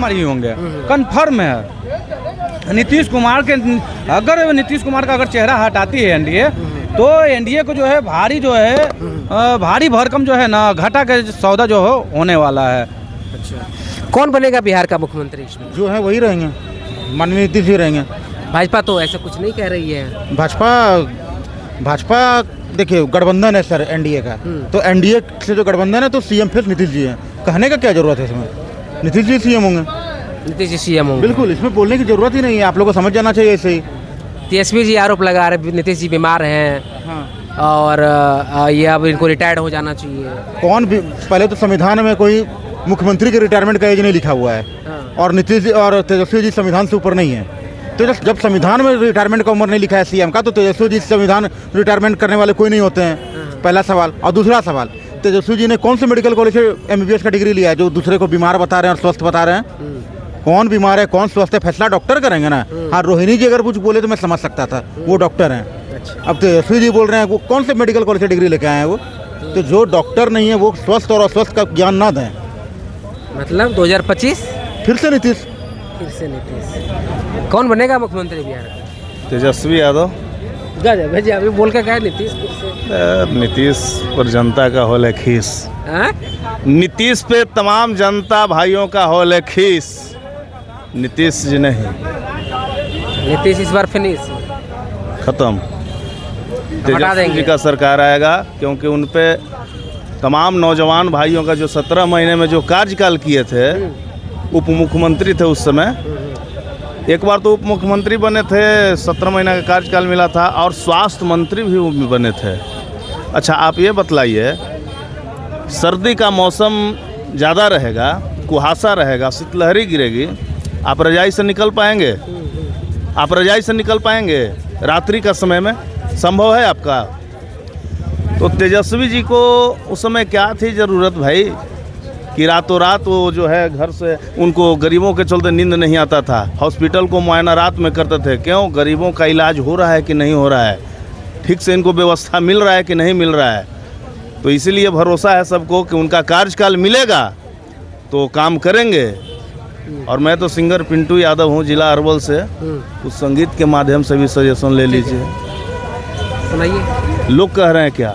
कुमार ही होंगे, कन्फर्म है। नीतीश कुमार के अगर नीतीश कुमार का अगर चेहरा हटाती है एनडीए, तो एनडीए को जो है भारी भरकम जो है ना घाटा का सौदा जो होने वाला है। अच्छा, कौन बनेगा बिहार का मुख्यमंत्री इसमें? जो है वही रहेंगे, माननीय नीतीश जी रहेंगे। भाजपा तो ऐसा कुछ नहीं कह रही है। भाजपा देखिए गठबंधन है सर एनडीए का, तो एनडीए से जो गठबंधन है तो सीएम फिर नीतीश जी हैं। कहने का क्या जरूरत है इसमें, नीतीश जी सीएम होंगे। नीतीश जी सीएम होंगे, बिल्कुल, इसमें बोलने की जरूरत ही नहीं है, आप लोगों को समझ जाना चाहिए ऐसे ही। तेजस्वी जी आरोप लगा रहे नीतीश जी बीमार हैं। हाँ। और ये अब इनको रिटायर्ड हो जाना चाहिए। कौन भी, पहले तो संविधान में कोई मुख्यमंत्री के रिटायरमेंट का एज नहीं लिखा हुआ है। और नीतीश जी और तेजस्वी जी संविधान से ऊपर नहीं है। तो जब संविधान में रिटायरमेंट का उम्र नहीं लिखा है सीएम का, तो तेजस्वी जी संविधान रिटायरमेंट करने वाले कोई नहीं होते हैं, पहला सवाल। और दूसरा सवाल, तेजस्वी जी ने कौन से मेडिकल कॉलेज से एमबीबीएस का डिग्री लिया है जो दूसरे को बीमार बता रहे हैं और स्वस्थ बता रहे हैं? कौन बीमार है कौन स्वस्थ है फैसला डॉक्टर करेंगे ना। हाँ, रोहिणी जी अगर कुछ बोले तो मैं समझ सकता था, वो डॉक्टर हैं। अब तेजस्वी जी बोल रहे हैं, वो कौन से मेडिकल कॉलेज से डिग्री लेके आए हैं वो? तो जो डॉक्टर नहीं है वो स्वस्थ और अस्वस्थ का ज्ञान ना दें। मतलब 2025 फिर से नीतीश। कौन बनेगा मुख्यमंत्री बिहार का? तेजस्वी यादव। भैया अभी बोल के गए नीतीश नीतीश पर जनता का हौल है खीस। नीतीश पे तमाम जनता भाइयों का हौल है खीस। नीतीश जी नहीं, नीतीश इस बार फिनिश खत्म। तेजस्वी जी का सरकार आएगा, क्योंकि उन पे तमाम नौजवान भाइयों का जो 17 महीने में जो कार्यकाल किए थे, उप मुख्यमंत्री थे उस समय, एक बार तो उप मुख्यमंत्री बने थे, 17 महीना का कार्यकाल मिला था, और स्वास्थ्य मंत्री भी बने थे। अच्छा, आप ये बतलाइए, सर्दी का मौसम ज़्यादा रहेगा, कुहासा रहेगा, शीतलहरी गिरेगी, आप रजाई से निकल पाएंगे? आप रजाई से निकल पाएंगे रात्रि का समय में? संभव है आपका? तो तेजस्वी जी को उस समय क्या थी ज़रूरत भाई कि रातों रात वो जो है घर से, उनको गरीबों के चलते नींद नहीं आता था, हॉस्पिटल को मुआयना रात में करते थे। क्यों? गरीबों का इलाज हो रहा है कि नहीं हो रहा है, ठीक से इनको व्यवस्था मिल रहा है कि नहीं मिल रहा है। तो इसीलिए भरोसा है सबको कि उनका कार्यकाल मिलेगा तो काम करेंगे। और मैं तो सिंगर पिंटू यादव हूँ, जिला अरवल से, उस संगीत के माध्यम से भी सजेशन ले लीजिए। सुनाइए। लोग कह रहे हैं क्या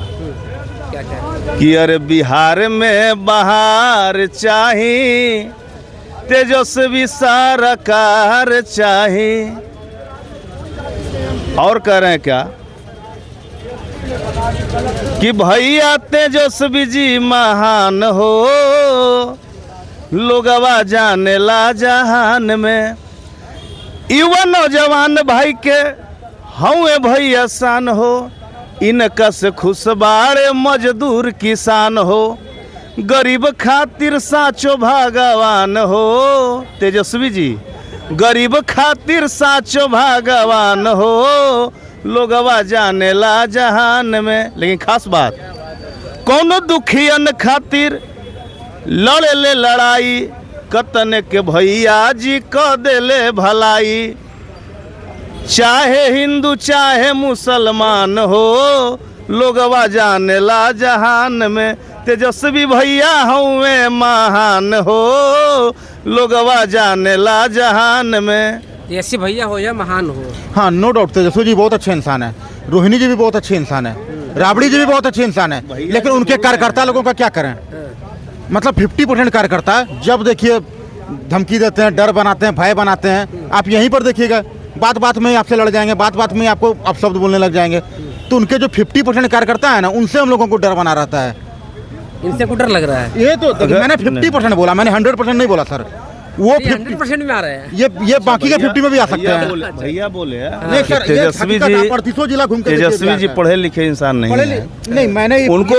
कि अरे बिहार में बहार चाहिए, तेजस्वी सरकार चाहिए। और कह रहे हैं क्या कि भैया तेजस्वी जी महान हो, लोगवा जाने ला जहान में। युवा नौजवान भाई के हवे भैया शान हो, इनका से खुशबारे मजदूर किसान हो, गरीब खातिर साचो भगवान हो। तेजस्वी जी गरीब खातिर साचो भगवान हो, लोगवा जाने ला जहान में। लेकिन खास बात, कौनो दुखियन खातिर लड़े ले लड़ाई, कतने के भैया जी क देले भलाई। चाहे हिंदू चाहे मुसलमान हो, लोगवा जाने ला जहान में। तेजस्वी भैया हवे महान हो, लोगवा जाने ला जहान में। तेजस्वी भैया हो या महान हो, हाँ नो डाउट, तेजस्वी जी बहुत अच्छे इंसान है, रोहिणी जी भी बहुत अच्छे इंसान है, राबड़ी जी भी बहुत अच्छे इंसान है। लेकिन उनके कार्यकर्ता लोगों का क्या करें? मतलब 50% कार्यकर्ता जब देखिए धमकी देते हैं, डर बनाते हैं, भय बनाते हैं। आप यहीं पर देखिएगा, बात बात में आपसे लड़ जाएंगे, बात बात में आपको अपशब्द बोलने लग जाएंगे। तो उनके जो 50% कार्यकर्ता है ना, उनसे हम लोगों को डर बना रहता है। इनसे को डर लग रहा है। ये तो मैंने 50% बोला, मैंने 100% नहीं बोला सर। वो 100% में आ रहे हैं। ये बाकी के 50 में भी आ सकते हैं। भैया बोले नहीं सर, तेजस्वी जी पढ़े लिखे इंसान नहीं है। नहीं, मैंने उनको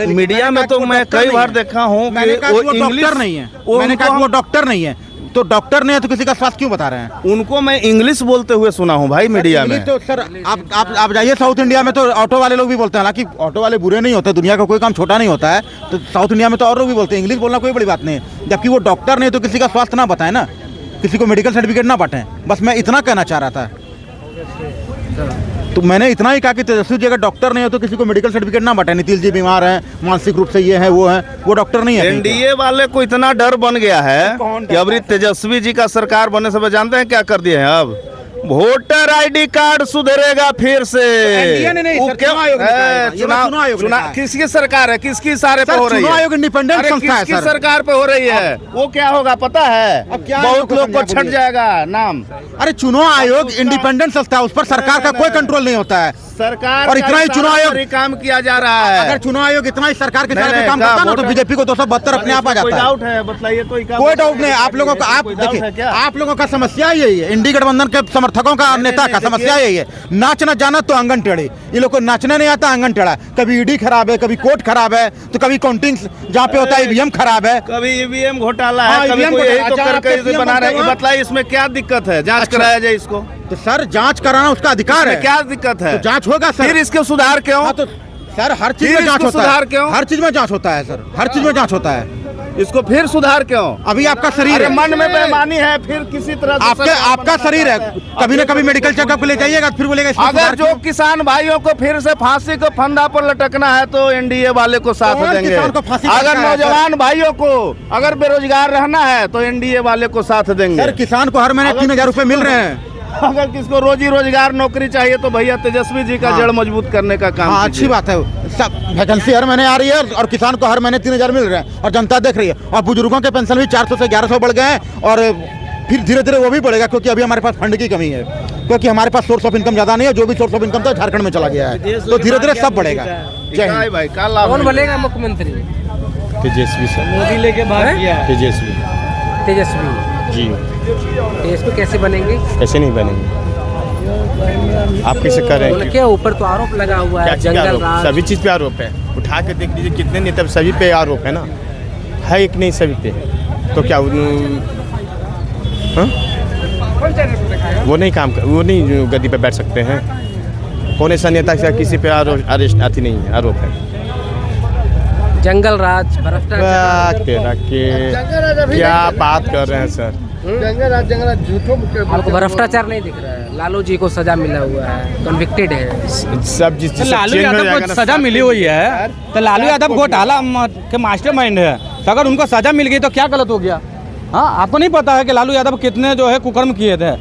मीडिया में तो मैं कई बार देखा हूँ कि वो डॉक्टर नहीं है। मैंने कहा वो डॉक्टर नहीं है, तो डॉक्टर नहीं है तो किसी का स्वास्थ्य क्यों बता रहे हैं? उनको मैं इंग्लिश बोलते हुए सुना हूँ भाई मीडिया में। तो सर आप जाइए साउथ इंडिया में, तो ऑटो वाले लोग भी बोलते हैं। हालांकि ऑटो वाले बुरे नहीं होते, दुनिया का कोई काम छोटा नहीं होता है, तो साउथ इंडिया में तो और लोग भी बोलते हैं। इंग्लिश बोलना कोई बड़ी बात नहीं है। जबकि वो डॉक्टर नहीं तो किसी का स्वास्थ्य ना बताए ना, किसी को मेडिकल सर्टिफिकेट ना बांटें। बस मैं इतना कहना चाह रहा था। तो मैंने इतना ही कहा कि तेजस्वी जी अगर डॉक्टर नहीं हो तो किसी को मेडिकल सर्टिफिकेट ना बांटे। नीतीश जी बीमार हैं, मानसिक रूप से ये है वो है, वो डॉक्टर नहीं है। एनडीए वाले को इतना डर बन गया है कि अभी तेजस्वी जी का सरकार बनने से जानते हैं क्या कर दिए हैं? अब वोटर आईडी कार्ड सुधरेगा फिर से। वो क्यों? किसकी सरकार है? किसकी इशारे पे हो रही है? चुनाव आयोग इंडिपेंडेंट संस्था है किसकी सर। सरकार पे हो रही है? वो क्या होगा पता है? अब क्या बहुत लोग को छट जाएगा नाम। अरे चुनाव आयोग इंडिपेंडेंट संस्था है, उस पर सरकार का कोई कंट्रोल नहीं होता है। सरकार और इतना ही चुनाव आयोग काम किया जा रहा है। अगर चुनाव आयोग इतना ही सरकार के पे काम करता ना तो बीजेपी को 272 अपने आप आ जाता है। डाउट है? बताइए तो। कोई डाउट नहीं। आप लोगों का, आप देखिए, आप लोगों का समस्या यही है, इंडी गठबंधन के समर्थकों का, नेता का समस्या यही है, नाचना जाना तो आंगन टेढ़ी। ये लोग को नाचने नहीं आता, आंगन टेढ़ा। कभी ईडी खराब है, कभी कोर्ट खराब है, तो कभी काउंटिंग जहाँ पे होता है ईवीएम खराब है, कभी ईवीएम घोटाला है, कभी कोई यही तो करके बना रहे हैं। बताइए इसमें क्या दिक्कत है? जांच कराया जाए इसको। तो सर जांच कराना उसका अधिकार है। क्या दिक्कत है? तो जांच होगा सर। फिर इसके सुधार क्यों? हाँ तो सर हर चीज में जांच होता है। क्यों? हर चीज में जांच होता है सर, हर चीज में जांच होता है। इसको फिर सुधार क्यों? अभी आपका शरीर है, मन में बेईमानी है, फिर किसी तरह आपका शरीर है, कभी न कभी मेडिकल चेकअप को ले जाइएगा, फिर बोलेगा इसमें अगर सुधार जो क्यों? किसान भाइयों को फिर से फांसी को फंदा पर लटकना है तो एनडीए वाले को साथ कौन देंगे। किसान को फांसी अगर लटका है, नौजवान भाइयों को अगर बेरोजगार रहना है तो एनडीए वाले को साथ देंगे। सर किसान को हर महीने 3000 रुपए मिल रहे हैं। अगर किसको रोजी रोजगार नौकरी चाहिए तो भैया तेजस्वी जी का हाँ। जड़ मजबूत करने का काम हाँ कीजिए। अच्छी बात है। सब वैकेंसी हर महीने आ रही है और किसान को हर महीने 3000 मिल रहे हैं और जनता देख रही है। और बुजुर्गों के पेंशन भी 400 से 1100 बढ़ गए हैं और फिर धीरे धीरे वो भी बढ़ेगा, क्योंकि अभी हमारे पास फंड की कमी है, क्योंकि हमारे पास सोर्स ऑफ इनकम ज़्यादा नहीं है। जो भी सोर्स ऑफ इनकम था झारखंड में चला गया है, तो धीरे धीरे सब बढ़ेगा। जय हिंद भाई का लाभ कौन बनेगा मुख्यमंत्री? तेजस्वी सर। मोदी लेके भाग गया है। तेजस्वी तेजस्वी। जी। तेजस्वी कैसे बनेंगे? कैसे नहीं बनेंगे? आप कैसे कर रहे हैं? उनके ऊपर तो आरोप लगा हुआ है, क्या चीज़ का जंगल आरोप? राज। सभी चीज़ पे आरोप है। उठा के देख लीजिए कितने नेता, सभी पे आरोप है ना, है एक नहीं सभी पे। तो क्या हाँ? वो नहीं काम कर, वो नहीं गद्दी पे बैठ सकते हैं। कौन ऐसा नेता से किसी पे अरेस्ट आती नहीं है, आरोप है। जंगल राज, भ्रष्टाचार। क्या बात कर रहे हैं सर? आपको भ्रष्टाचार नहीं दिख रहा है? लालू जी को सजा मिला हुआ है, कन्विक्टेड है। सब जिस तो लालू यादव को सजा मिली हुई है, तो लालू यादव घोटाला के मास्टरमाइंड है। तो अगर उनको सजा मिल गई तो क्या गलत हो गया? हाँ, आपको नहीं पता है कि लालू यादव कितने जो है कुकर्म किए थे,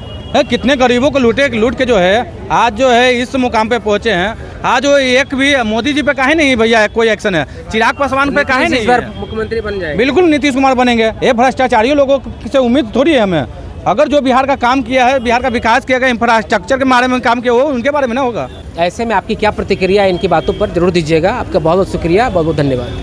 कितने गरीबों को लूट के जो है आज जो है इस मुकाम पे पहुंचे हैं। आज वो एक भी मोदी जी पे काहे नहीं भैया कोई एक्शन है? चिराग पासवान पे काहे नहीं है? मुख्यमंत्री बन जाएंगे? बिल्कुल नीतीश कुमार बनेंगे। ये भ्रष्टाचारी लोगों से उम्मीद थोड़ी है हमें। अगर जो बिहार का काम किया है, बिहार का विकास किया गया, इंफ्रास्ट्रक्चर के बारे में काम किया, वो उनके बारे में ना होगा। ऐसे में आपकी क्या प्रतिक्रिया है इनकी बातों पर? जरूर दीजिएगा। आपका बहुत बहुत शुक्रिया, बहुत बहुत धन्यवाद।